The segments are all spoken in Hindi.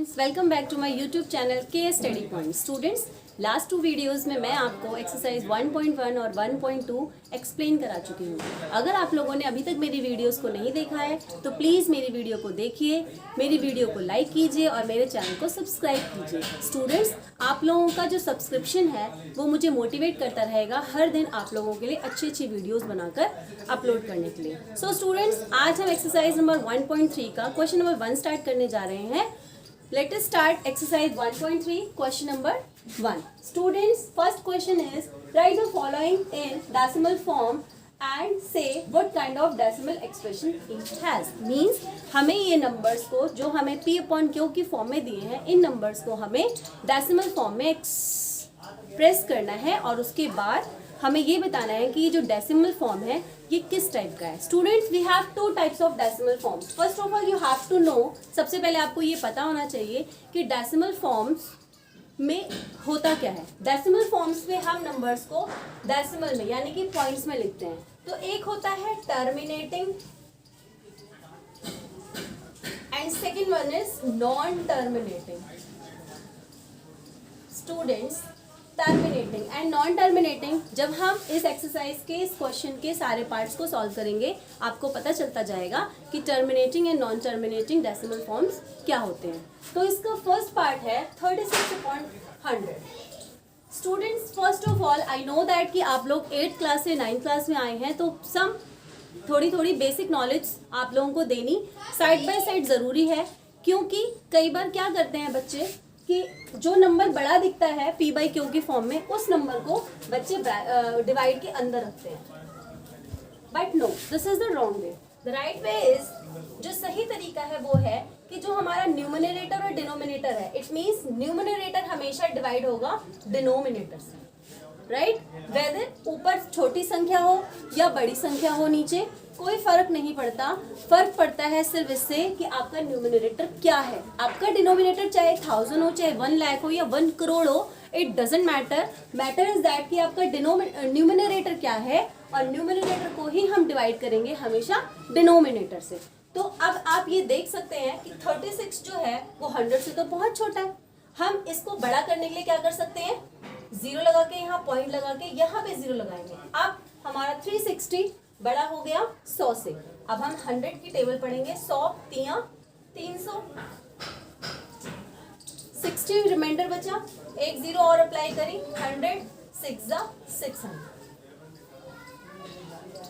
Welcome back to my YouTube channel K study point. Students, last 2 videos में मैं आपको एक्सरसाइज 1.1 और 1.2 एक्सप्लेन करा चुकी हूँ। अगर आप लोगों ने अभी तक मेरी वीडियोस को नहीं देखा है तो प्लीज़ मेरी वीडियो को देखिए, मेरी वीडियो को लाइक कीजिए और मेरे चैनल को सब्सक्राइब कीजिए। स्टूडेंट्स, आप लोगों का जो सब्सक्रिप्शन है वो मुझे मोटिवेट करता रहेगा हर दिन आप लोगों के लिए अच्छी अच्छी वीडियोज़ बनाकर अपलोड करने के लिए। सो स्टूडेंट्स, आज हम एक्सरसाइज नंबर 1.3 का क्वेश्चन नंबर 1 स्टार्ट करने जा रहे हैं। Let us start exercise 1.3, question number 1. Students, first question is write the following in decimal form and say what kind of decimal expression it has. Means हमें ये numbers को जो हमें p upon q की फॉर्म में दिए हैं, इन numbers को हमें decimal form में एक्सप्रेस करना है और उसके बाद हमें ये बताना है कि ये जो डेसिमल फॉर्म है ये किस टाइप का है। Students, we have 2 types of decimal forms. First of all you have to know, सबसे पहले आपको ये पता होना चाहिए कि डेसिमल फॉर्म्स में होता क्या है। डेसिमल फॉर्म्स में हम नंबर्स को डेसिमल में यानी कि पॉइंट्स में लिखते हैं। तो एक होता है terminating and second one is non terminating. Students, terminating and non terminating, जब हम इस एक्सरसाइज के इस क्वेश्चन के सारे पार्ट्स को सॉल्व करेंगे आपको पता चलता जाएगा कि terminating and non terminating decimal forms क्या होते हैं। तो इसका फर्स्ट पार्ट है 36/100। Students, first of all I know that कि आप लोग 8th क्लास से 9th क्लास में आए हैं, तो थोड़ी बेसिक नॉलेज आप लोगों को देनी साइड बाय साइड ज़रूरी है, क्योंकि कई बार क्या करते हैं बच्चे कि जो नंबर बड़ा दिखता है p बाई क्यू की फॉर्म में, उस नंबर को बच्चे डिवाइड के अंदर रखते हैं। But no, this is the wrong way. The right way is, जो सही तरीका है वो है कि जो हमारा न्यूमरेटर और डिनोमिनेटर है, इट मीन्स न्यूमरेटर हमेशा डिवाइड होगा डिनोमिनेटर से, राइट। वेदर ऊपर छोटी संख्या हो या बड़ी संख्या हो नीचे, कोई फर्क नहीं पड़ता। फर्क पड़ता है सिर्फ इससे कि आपका न्यूमरेटर क्या है। आपका डिनोमिनेटर चाहे 1000 हो, चाहे 1 लाख हो या 1 करोड़ हो, it doesn't matter. Matter is that कि आपका न्यूमरेटर क्या है, और न्यूमरेटर को ही हम डिवाइड करेंगे हमेशा डिनोमिनेटर से। तो अब आप ये देख सकते हैं कि 36 जो है वो 100 से तो बहुत छोटा है। हम इसको बड़ा करने के लिए क्या कर सकते हैं, 0 लगा के, यहाँ पॉइंट लगा के यहाँ पे 0 लगाएंगे। अब हमारा 360 बड़ा हो गया 100 से। अब हम 100 की टेबल पढ़ेंगे। 100 3 300, 60 रिमाइंडर बचा, एक 0 और अप्लाई करें, 100 6 600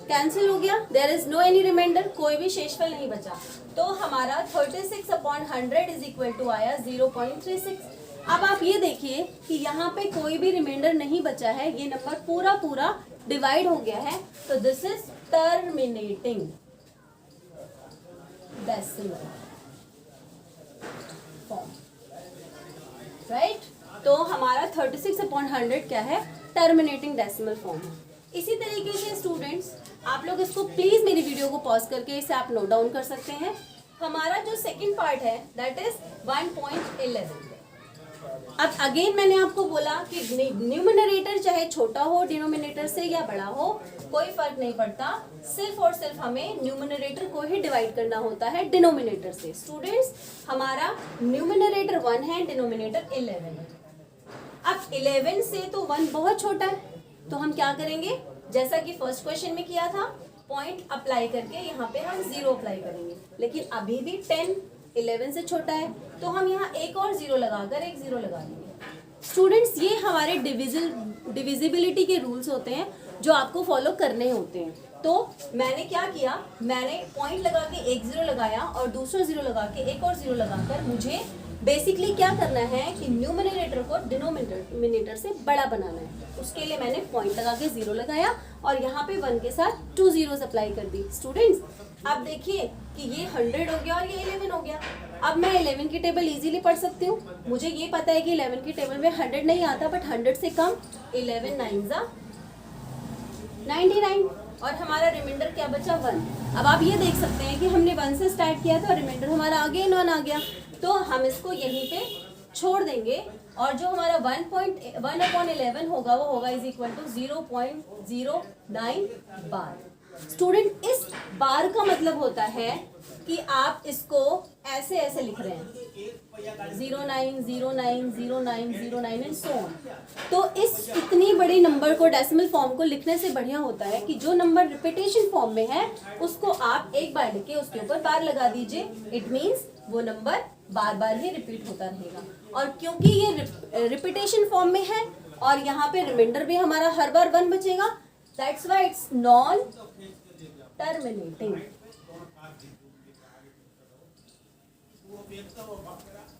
कैंसिल हो गया। There is no any remainder, कोई भी शेषफल नहीं बचा। तो हमारा 36/100 इज इक्वल टू आया 0.36। अब आप ये देखिए कि यहाँ पे कोई भी रिमाइंडर नहीं बचा है, ये नंबर पूरा डिवाइड हो गया है। तो this is terminating decimal form, right. तो हमारा 36/100 क्या है, टर्मिनेटिंग डेसिमल फॉर्म है। इसी तरीके से स्टूडेंट्स, आप लोग इसको प्लीज मेरी वीडियो को पॉज करके इसे आप नोट डाउन कर सकते हैं। हमारा जो सेकंड पार्ट है दैट इज 1.11। अब अगेन मैंने आपको बोला कि न्यूमरेटर चाहे छोटा हो डिनोमिनेटर से या बड़ा हो, कोई फर्क नहीं पड़ता, सिर्फ और सिर्फ हमें न्यूमरेटर को ही डिवाइड करना होता है डिनोमिनेटर से। स्टूडेंट्स, हमारा न्यूमरेटर 1 है, डिनोमिनेटर 11 है। अब 11 से तो 1 बहुत छोटा है, तो हम क्या करेंगे, जैसा कि फर्स्ट क्वेश्चन में किया था, पॉइंट अप्लाई करके यहाँ पे हम 0 अप्लाई करेंगे। लेकिन अभी भी 10 11 से छोटा है, तो हम यहाँ एक और 0 लगाकर एक 0 लगा देंगे। स्टूडेंट्स, ये हमारे डिविजिबिलिटी के रूल्स होते हैं जो आपको फॉलो करने होते हैं। तो मैंने क्या किया, मैंने पॉइंट लगा के एक 0 लगाया और दूसरा 0 लगा के एक और 0 लगाकर मुझे बेसिकली क्या करना है कि न्यूमरेटर को डिनोमिनेटर से बड़ा बनाना है। उसके लिए मैंने पॉइंट लगा के 0 लगाया और यहाँ पे 1 के साथ 2 zeros अप्लाई कर दी। स्टूडेंट्स, अब देखिए कि ये 100 हो गया और ये 11 हो गया। अब मैं 11 की टेबल इजीली पढ़ सकती हूँ। मुझे ये पता है कि 11 की टेबल में 100 नहीं आता, बट 100 से कम 11 9 99 और हमारा रिमाइंडर क्या बचा, 1। अब आप ये देख सकते हैं कि हमने 1 से स्टार्ट किया था और रिमाइंडर हमारा अगेन 1 आ गया, तो हम इसको यहीं पे छोड़ देंगे और जो हमारा 1.1/11 होगा वो होगा is equal to 0.09 bar. Student इस बार का मतलब होता है कि आप इसको ऐसे ऐसे लिख रहे हैं 09090909 एंड सो ऑन। तो इस इतनी बड़ी नंबर को डेसिमल फॉर्म को लिखने से बढ़िया होता है कि जो नंबर रिपीटेशन फॉर्म में है उसको आप एक बार लिख के उसके ऊपर बार लगा दीजिए। इट मीन्स वो नंबर बार बार ही रिपीट होता रहेगा। और क्योंकि ये रिपीटेशन फॉर्म में है और यहाँ पे रिमाइंडर भी हमारा हर बार 1 बचेगा, that's why it's non terminating.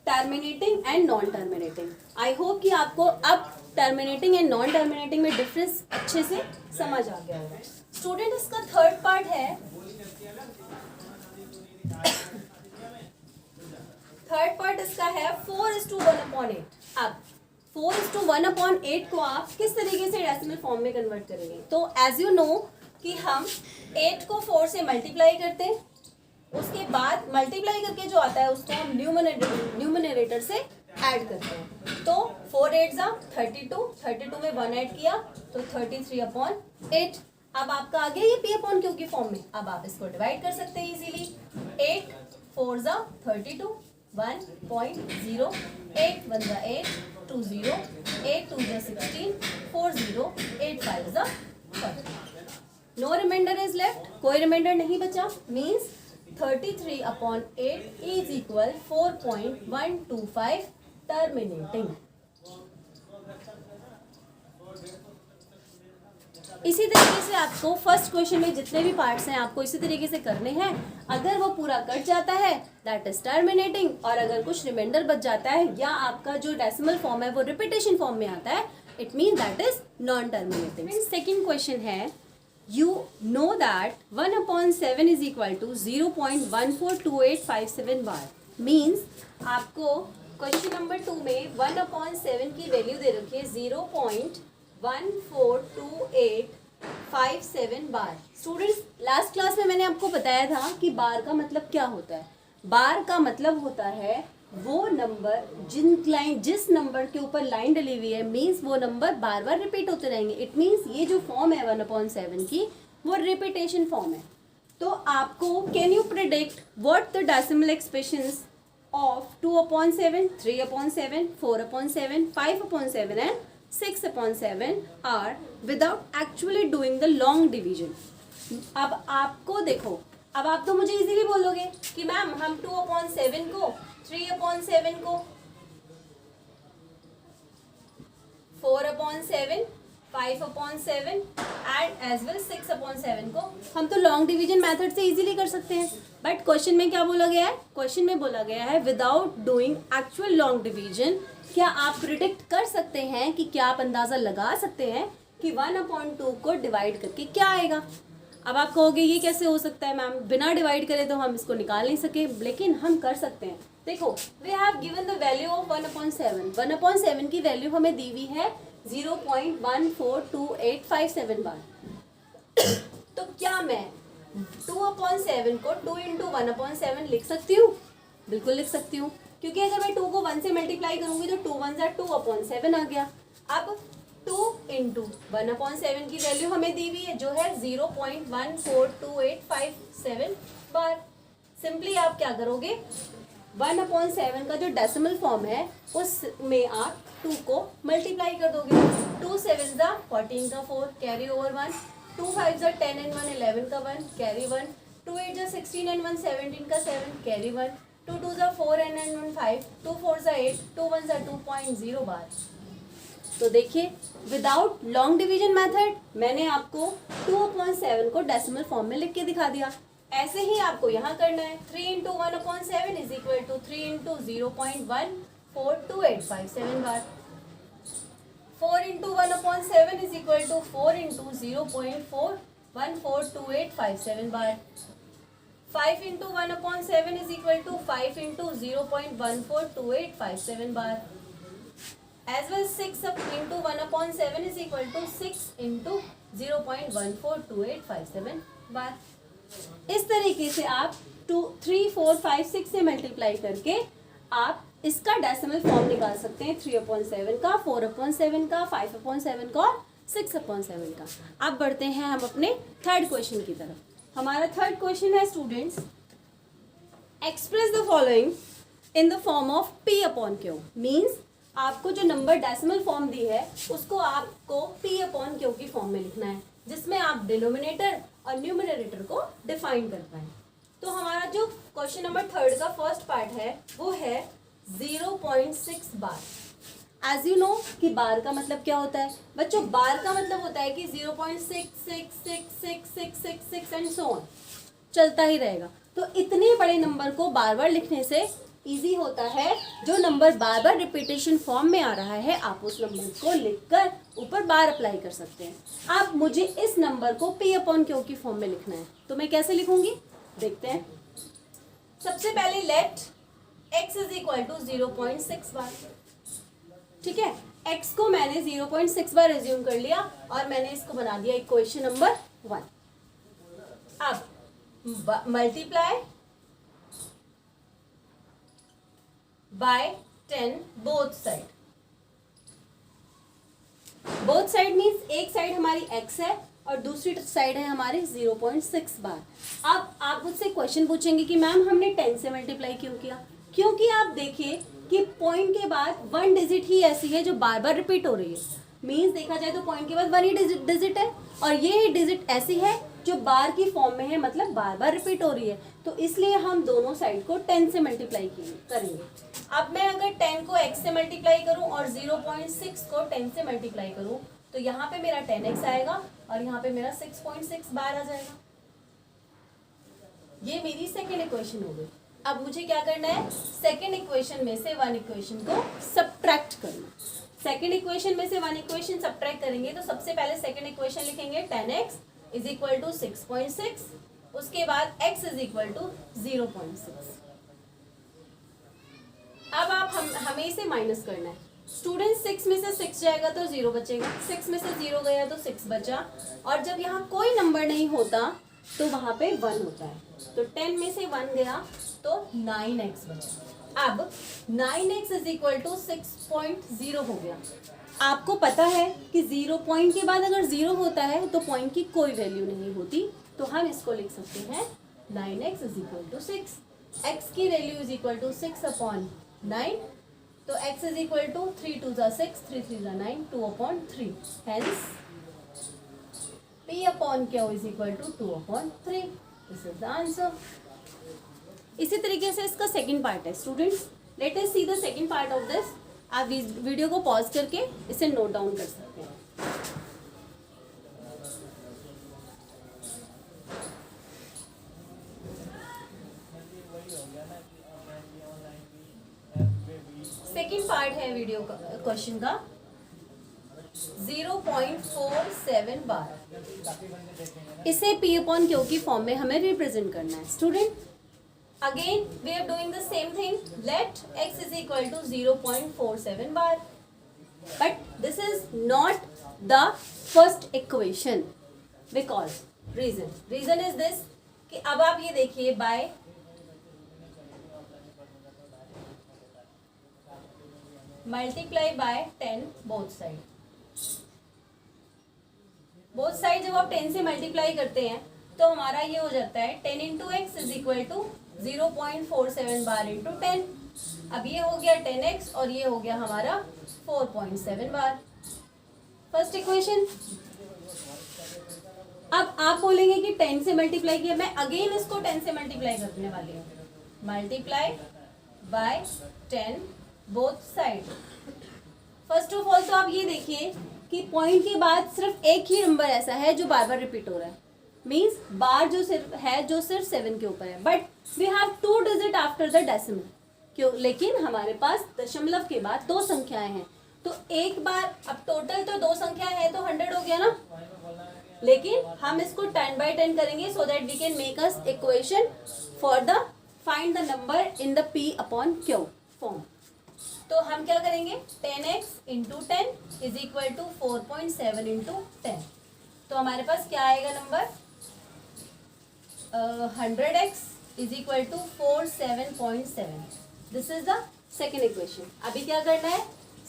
Terminating and non terminating. I hope कि आपको अब टर्मिनेटिंग एंड नॉन टर्मिनेटिंग में डिफरेंस अच्छे से समझ आ गया होगा। स्टूडेंट इसका थर्ड पार्ट है, थर्ड पार्ट इसका है 4:1/8। अब 4:1/8 को आप किस तरीके से डेसिमल फॉर्म में कन्वर्ट करेंगे? तो एज यू नो कि हम 8 को 4 से मल्टीप्लाई करते हैं, उसके बाद मल्टीप्लाई करके जो आता है उसको हम न्यूमरेटर से ऐड करते हैं। तो 4 8 32, 32 में 1 ऐड किया तो 33/8। अब आपका आ गया ये P/Q की फॉर्म में। अब आप इसको डिवाइड कर सकते हैं easily. 8 4 32, 1.0, 8 1 8, 2 0, 8 2 16, 4 0, 8 5 40। No reminder is left, कोई रिमाइंडर नहीं बचा। Means 33/8 is equal 4.125 terminating. इसी तरीके से आपको फर्स्ट क्वेश्चन में जितने भी पार्ट्स हैं आपको इसी तरीके से करने हैं। अगर वो पूरा कट जाता है दैट इज टर्मिनेटिंग, और अगर कुछ रिमाइंडर बच जाता है या आपका जो डेसिमल फॉर्म है वो रिपीटेशन फॉर्म में आता है, it mean that is non terminating. Second question है, you know that 1/7 is equal to 0.142857 bar. Means आपको क्वेश्चन नंबर 2 में 1/7 की वैल्यू दे रखी है 0.142857 बार। स्टूडेंट्स लास्ट क्लास में मैंने आपको बताया था कि बार का मतलब क्या होता है। बार का मतलब होता है वो नंबर जिस नंबर के ऊपर लाइन डली हुई है, मीन्स वो नंबर बार बार रिपीट होते रहेंगे। इट मीन्स ये जो फॉर्म है 1/7 की वो रिपीटेशन फॉर्म है। तो आपको can you predict what the decimal expressions of 2/7, 3/7, 4/7, 5/7 and 6/7 are without actually doing the long division. अब आपको देखो, अब आप तो मुझे इजीली बोलोगे कि मैम हम 2/7 को, 3/7 को, 4/7, 5/7 एंड एज वेल 6/7 को हम तो लॉन्ग डिवीजन मेथड से इजीली कर सकते हैं। बट क्वेश्चन में क्या बोला गया है? क्वेश्चन में बोला गया है without doing actual long division. क्या आप प्रिडिक्ट कर सकते हैं कि क्या आप अंदाजा लगा सकते हैं कि 1/2 को डिवाइड करके क्या आएगा? अब आप कहोगे ये कैसे हो सकता है मैम, बिना डिवाइड करे तो हम इसको निकाल नहीं सके, लेकिन हम कर सकते हैं। देखो we have given the value of 1/7। 1/7 की वैल्यू हमें दी हुई है 0.142857 बार। तो क्या मैं 2/7 को 2 × 1/7 लिख सकती हूँ? बिल्कुल लिख सकती हूँ, क्योंकि अगर मैं 2 को 1 से मल्टीप्लाई करूंगी तो 2 1 2/7 आ गया। अब 2 × 1/7 की वैल्यू हमें दी हुई है जो है 0.142857 बार। सिंपली आप क्या करोगे, 1/7 का जो डेसिमल फॉर्म है उसमें आप 2 को मल्टीप्लाई कर दोगे। 2 7 14 का 4 कैरी ओवर 1, 2 5 10 and 1 11 का 1 कैरी 1, 2 8 16 and 1 17 का 7 कैरी 1, 2 2 4 and 1 5, 2 4 8, 2 1 2.0 बार। तो देखिए विदाउट लॉन्ग डिवीजन मेथड मैंने आपको 2/7 को डेसिमल फॉर्म में लिख के दिखा दिया। ऐसे ही आपको यहाँ करना है। 3 × 1/7 is equal to 3 × 0.142857 bar. 4 × 1/7 is equal to 4 × 0.142857 bar. 5 × 1/7 is equal to 5 × 0.142857 bar. As well 6 × 1/7 is equal to 6 × 0.142857 बार। इस तरीके से आप 2 3 4 5 6 से मल्टीप्लाई करके आप इसका डेसिमल फॉर्म निकाल सकते हैं 3/7 का, 4/7 का, 5/7 का और 6/7 का। अब बढ़ते हैं हम अपने थर्ड क्वेश्चन की तरफ। हमारा थर्ड क्वेश्चन है students, express the following in the form of P/Q। Means आपको जो नंबर डेसिमल फॉर्म दी है उसको आपको P/Q की फॉर्म में लिखना है, जिसमें आप डिनोमिनेटर और न्यूमरेटर को डिफाइन कर पाए। तो हमारा जो क्वेश्चन नंबर थर्ड का फर्स्ट पार्ट है वो है 0.6 बार। एज यू नो कि बार का मतलब क्या होता है बच्चों, बार का मतलब होता है कि 0.6666666 एंड सो ऑन, चलता ही रहेगा। तो इतने बड़े नंबर को बार बार लिखने से इजी होता है, जो नंबर बार बार रिपीटेशन फॉर्म में आ रहा है आप उस नंबर को लिखकर ऊपर बार अप्लाई कर सकते हैं। अब मुझे इस नंबर को P/Q की फॉर्म में लिखना है, तो मैं कैसे लिखूंगी देखते हैं। सबसे पहले let x is equal to 0.6 bar. ठीक है, x को मैंने 0.6 बार एज्यूम कर लिया और मैंने इसको बना दिया इक्वेशन नंबर 1। अब multiply by 10 both side. Both side means एक साइड हमारी x है और दूसरी साइड है हमारी 0.6 बार। अब आप मुझसे क्वेश्चन पूछेंगे कि मैम हमने 10 से मल्टीप्लाई क्यों किया? क्योंकि आप देखिए कि पॉइंट के बाद 1 डिजिट ही ऐसी है जो बार बार रिपीट हो रही है। मीन्स देखा जाए तो पॉइंट के बाद 1 ही डिजिट है और ये डिजिट ऐसी है जो बार की फॉर्म में है, मतलब बार बार रिपीट हो रही है। तो इसलिए हम दोनों साइड को 10 से मल्टीप्लाई करेंगे। अब मैं अगर 10 को x से मल्टीप्लाई करूं और 0.6 को 10 से मल्टीप्लाई करूं तो यहाँ पे मेरा 10x आएगा और यहाँ पे मेरा 6.6 बार आ जाएगा। ये मेरी सेकेंड इक्वेशन हो गई। अब मुझे क्या करना है, सेकेंड इक्वेशन में से 1 इक्वेशन को सब्ट्रैक्ट करना। सेकेंड इक्वेशन में से 1 इक्वेशन सब्ट्रैक्ट करेंगे तो सबसे पहले सेकेंड इक्वेशन लिखेंगे 10x इज इक्वल टू 6.6, उसके बाद x इज इक्वल टू 0.6। अब आप हमें इसे माइनस करना है। स्टूडेंट 6 में से 6 जाएगा तो 0 बचेगा, 6 में से 0 गया तो 6 बचा, और जब यहाँ कोई नंबर नहीं होता तो वहां पे 1 होता है। तो 10 में से 1 गया तो 9x बचा। अब 9x इज इक्वल टू 6.0 हो गया। आपको पता है कि 0 पॉइंट के बाद अगर 0 होता है तो पॉइंट की कोई वैल्यू नहीं होती, तो हम इसको लिख सकते हैं 9x is equal to 6। x की वैल्यू इज इक्वल टू 6/9, तो x is equal to 3 2 6, 3 3 9, 2/3। Hence P/Q is equal to 2/3। This is the answer. इसी तरीके से इसका सेकंड पार्ट है। Students let us see the second part of this. आप वीडियो को पॉज करके इसे नोट डाउन कर सकते हैं। सेकंड पार्ट है वीडियो का क्वेश्चन का 0.47 बार। इसे P/Q की फॉर्म में हमें रिप्रेजेंट करना है। Student again we are doing the same thing. Let x is equal to 0.47 bar, but this is not the first equation because reason is this कि अब आप ये देखिए by multiply by 10 both side. Both side जब आप 10 से मल्टीप्लाई करते हैं तो हमारा ये हो जाता है 10 into x is equal to 0.47 bar into 10। अब ये हो गया 10x और ये हो गया हमारा 4.7 बार। First equation. अब आप बोलेंगे कि 10 से मल्टीप्लाई किया, मैं अगेन इसको 10 से मल्टीप्लाई करने वाली हूँ। Multiply by 10 both side. First of all तो आप ये देखिए कि पॉइंट के बाद सिर्फ एक ही नंबर ऐसा है जो बार बार रिपीट हो रहा है। मीन्स बार जो सिर्फ 7 के ऊपर है, but we have 2 digit after the decimal. क्यों? लेकिन हमारे पास दशमलव के बाद 2 संख्याएं हैं, तो एक बार अब टोटल तो 2 संख्याएं हैं तो 100 हो गया ना। लेकिन हम इसको 10 by 10 करेंगे so that we can make us equation for the find the number in the P/Q form. तो हम क्या करेंगे 10x into 10 is equal to 4.7 into 10। तो हमारे पास क्या आएगा number 100x is equal to 47.7। This is the second equation. अभी क्या करना है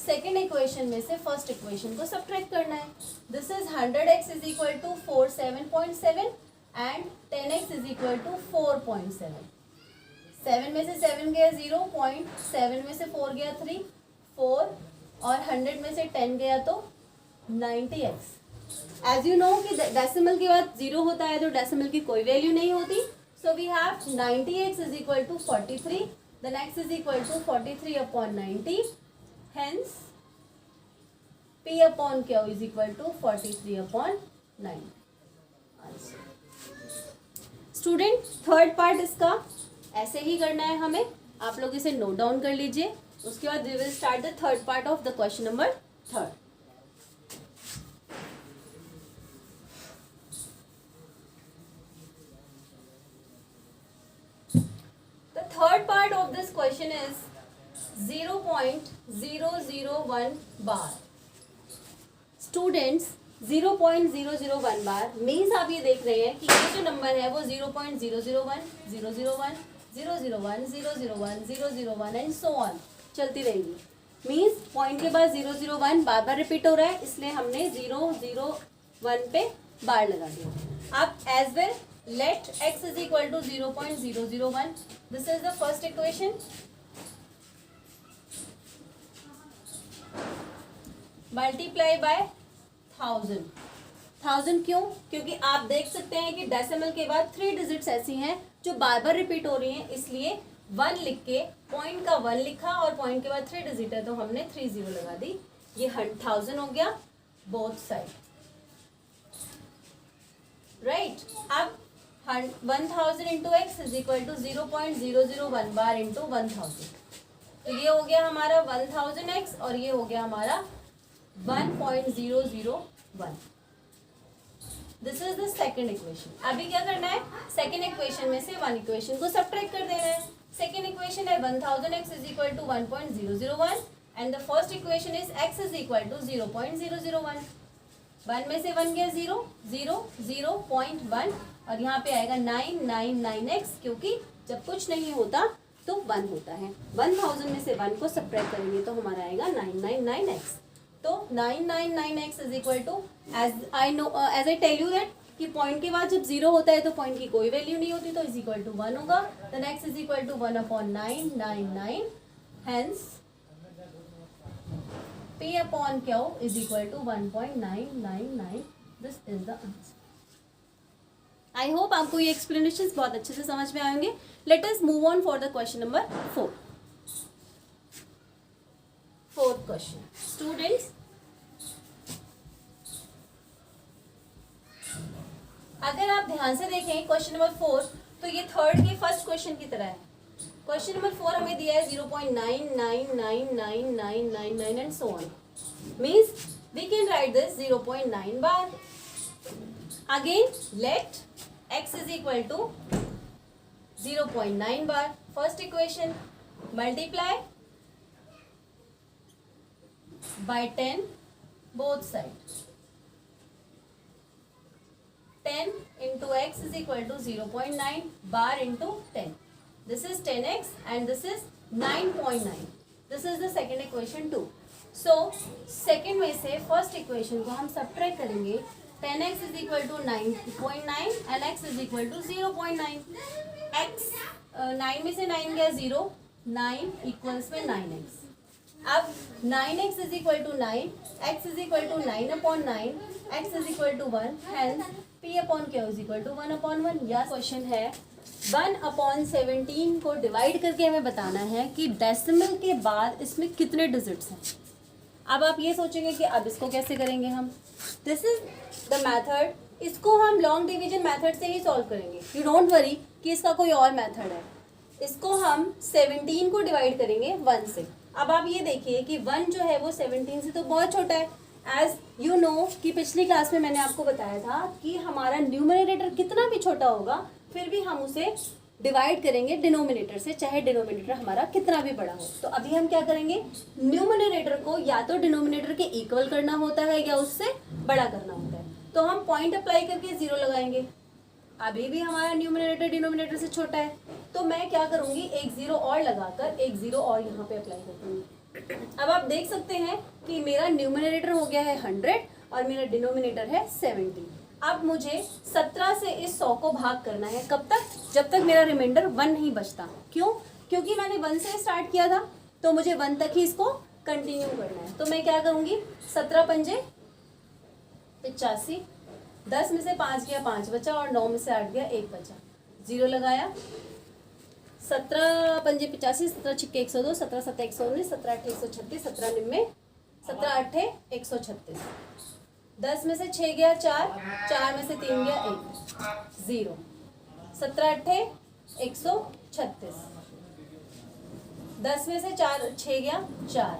सेकेंड इक्वेशन में से फर्स्ट इक्वेशन को सब्ट्रैक्ट करना है। This is 100x is equal to 47.7 and 10x is equal to 4.7। 7 में से 7 गया 0, 0.7 में से 4 गया 3, 4 और 100 में से 10 गया तो 90x। एज यू नो कि डेसिमल के बाद 0 होता है तो डेसिमल की कोई वैल्यू नहीं होती। So we have 90x is equal to 43, then x is equal to 43 upon 90, hence p upon q is equal to 43 upon 90। Student third part इसका ऐसे ही करना है हमें, आप लोग इसे नोट डाउन कर लीजिए। उसके बाद we will start the third part of the question number 3। The third part of this question is 0.001 bar. Students, 0.001 bar means आप ये देख रहे हैं कि ये जो नंबर है वो 0.001, 001, 001, 001, 001 एंड सो ऑन चलती रहेगी। मीन्स पॉइंट के बाद 001 बार बार रिपीट हो रहा है, इसलिए हमने 001 पे बार लगा दिया। आप as well let x is equal to 0.001, this is the first equation. Multiply by 1000 क्यों? क्योंकि आप देख सकते हैं कि डेसिमल के बाद 3 डिजिट्स ऐसी हैं जो बार बार रिपीट हो रही हैं, इसलिए 1 लिख के पॉइंट का 1 लिखा और पॉइंट के बाद 3 डिजिट है तो हमने 30 लगा दी। ये 1000 हो गया बोथ साइड, राइट। अब 1000 into x is equal to 0.001 bar into 1000, तो ये हो गया हमारा 1000x और ये हो गया हमारा 1.001। This is the second equation. अभी क्या करना है, सेकेंड इक्वेशन में से 1 इक्वेशन को सब्ट्रैक्ट कर देना है। सेकेंड इक्वेशन है 1000x is equal to 1.001 and the first equation is x is equal to 0.001। 1 में से 1 गया 0, 0, 0.1 और यहाँ पे आएगा 999x, क्योंकि जब कुछ नहीं होता तो 1 होता है। 1000 में से 1 को सब्ट्रैक्ट करेंगे तो हमारा आएगा 999x। तो 999x is equal to as I tell you that कि पॉइंट के बाद जब 0 होता है तो पॉइंट की कोई वैल्यू नहीं होती, तो इज इक्वल टू 1 होगा। Then x is equal to 1 upon 999, hence p upon q is equal to 1.999। This is the answer. I hope आपको ये एक्सप्लेनेशन बहुत अच्छे से समझ में आएंगे। Let us move on for the question number 4। Fourth question students, अगर आप ध्यान से देखें क्वेश्चन नंबर 4 तो ये थर्ड के फर्स्ट क्वेश्चन की तरह है। क्वेश्चन नंबर 4 हमें दिया है 0.9999999 and so on, means we can write this 0.9 bar. Again let x is equal to 0.9 bar. First equation, multiply by 10 both sides. 10 into x is equal to 0.9 bar into 10. This is 10x and this is 9.9. This is the second equation too. So second में से first equation को हम subtract करेंगे। 10x is equal to 9.9 and x is equal to 0.9. x 9 में से 9 गया 0, 9 इक्वल्स में 9x। अब 9x is equal to 9, x is equal to 9 upon 9, x is equal to 1, hence p upon q is equal to 1 upon 1। यह क्वेश्चन है 1 upon 17 को डिवाइड करके हमें बताना है कि डेसिमल के बाद इसमें कितने डिजिट्स हैं। अब आप ये सोचेंगे कि अब इसको कैसे करेंगे हम। दिस इज द मेथड, इसको हम लॉन्ग डिवीजन मेथड से ही सॉल्व करेंगे। यू डोंट वरी कि इसका कोई और मेथड है। इसको हम 17 को डिवाइड करेंगे 1 से। अब आप ये देखिए कि 1 जो है वो 17 से तो बहुत छोटा है। एज यू नो कि पिछली क्लास में मैंने आपको बताया था कि हमारा न्यूमरेटर कितना भी छोटा होगा फिर भी हम उसे डिवाइड करेंगे डिनोमिनेटर से, चाहे डिनोमिनेटर हमारा कितना भी बड़ा हो। तो अभी हम क्या करेंगे, न्यूमरेटर को या तो डिनोमिनेटर के इक्वल करना होता है या उससे बड़ा करना होता है। तो हम पॉइंट अप्लाई करके 0 लगाएंगे। अभी भी हमारा न्यूमरेटर डिनोमिनेटर से छोटा है, तो मैं क्या करूँगी, एक 0 और लगाकर एक 0 और यहाँ पे अप्लाई कर दूँगी। अब आप देख सकते हैं कि मेरा न्यूमरेटर हो गया है 100 और मेरा डिनोमिनेटर है 70। अब मुझे 17 से इस 100 को भाग करना है, कब तक? जब तक मेरा रिमाइंडर 1 नहीं बचता। क्यों? क्योंकि मैंने 1 से स्टार्ट किया था, तो मुझे 1 तक ही इसको कंटिन्यू करना है। तो मैं क्या करूँगी, 17 पंजे 85, 10 में से 5 गया 5 बचा, और 9 में से 8 गया 1 बचा, 0 लगाया। 17 पंजे 85, 17 छिक्के 102, 17 सत्ते 119, 17 अट्ठे 136, 17 निन्मे, 17 अट्ठे 136। 10 में से 6 गया 4, 4 में से 3 गया 1, 0। 17 अट्ठे 136, 10 में से 6 गया 4,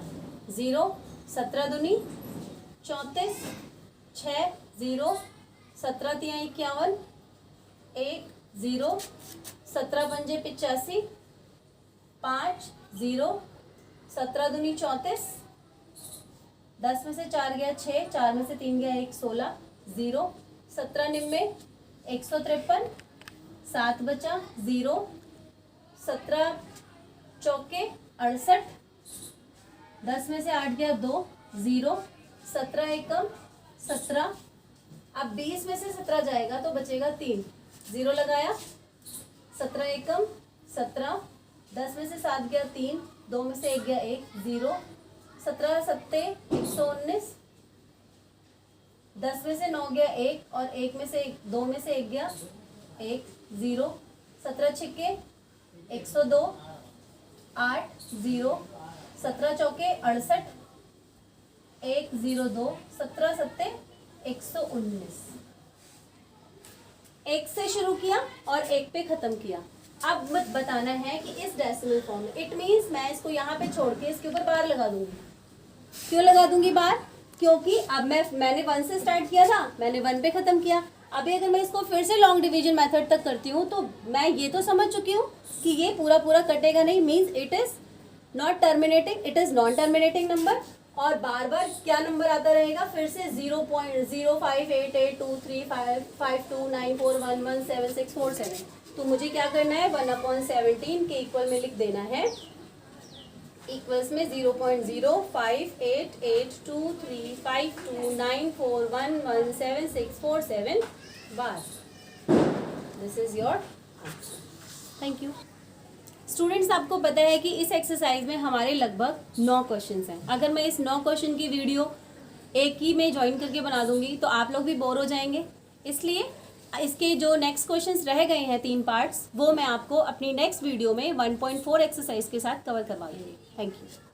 0। 17 दूनी 34, 6, 0। 17 तिया 51, 1, 0। 17 पंजे 85, 5, 0। 17 दूनी 34, 10 में से 4 गया 6, 4 में से 3 गया 1, 16, 0। 17 निन्मे 153, 7 बचा, 0। 17 चौके 68, 10 में से 8 गया 2, 0। 17 एकम 17। अब 20 में से 17 जाएगा तो बचेगा 3, 0 लगाया। 17 एकम 17, 10 में से 7 गया 3, 2 में से 1 गया 1, 0। 17 सत्ते 119, 10 में से 9 गया 1, और 1 में से 2 में से 1 गया 1, 0। 17 छिक्के 102, 8, 0। 17 चौके 68, 1, 0, 2। 17 सत्ते 119। 1 से शुरू किया और 1 पे खत्म किया। अब मत बताना है कि इस डेसिमल फॉर्म में, इट मीन्स मैं इसको यहाँ पे छोड़ के इसके ऊपर बार लगा दूंगी। क्यों लगा दूंगी बार? क्योंकि अब मैंने 1 से स्टार्ट किया था, मैंने 1 पे खत्म किया। अभी अगर मैं इसको फिर से लॉन्ग डिवीजन मेथड तक करती हूँ तो मैं ये तो समझ चुकी हूँ कि ये पूरा पूरा कटेगा नहीं, means it is not terminating, it is non terminating number. और बार बार क्या नंबर आता रहेगा? फिर से 0.0588235529411764 तो मुझे क्या करना है, 1/17 के इक्वल में लिख देना है। इक्वल्स में 0.0588235294117647 बार। This is your answer. Thank you students. आपको पता है कि इस एक्सरसाइज में हमारे लगभग 9 क्वेश्चंस हैं। अगर मैं इस 9 क्वेश्चन की वीडियो एक ही में ज्वाइन करके बना दूंगी तो आप लोग भी बोर हो जाएंगे, इसलिए इसके जो नेक्स्ट क्वेश्चंस रह गए हैं 3 पार्ट्स, वो मैं आपको अपनी नेक्स्ट वीडियो में 1.4 एक्सरसाइज के साथ कवर करवा दूंगी। Thank you.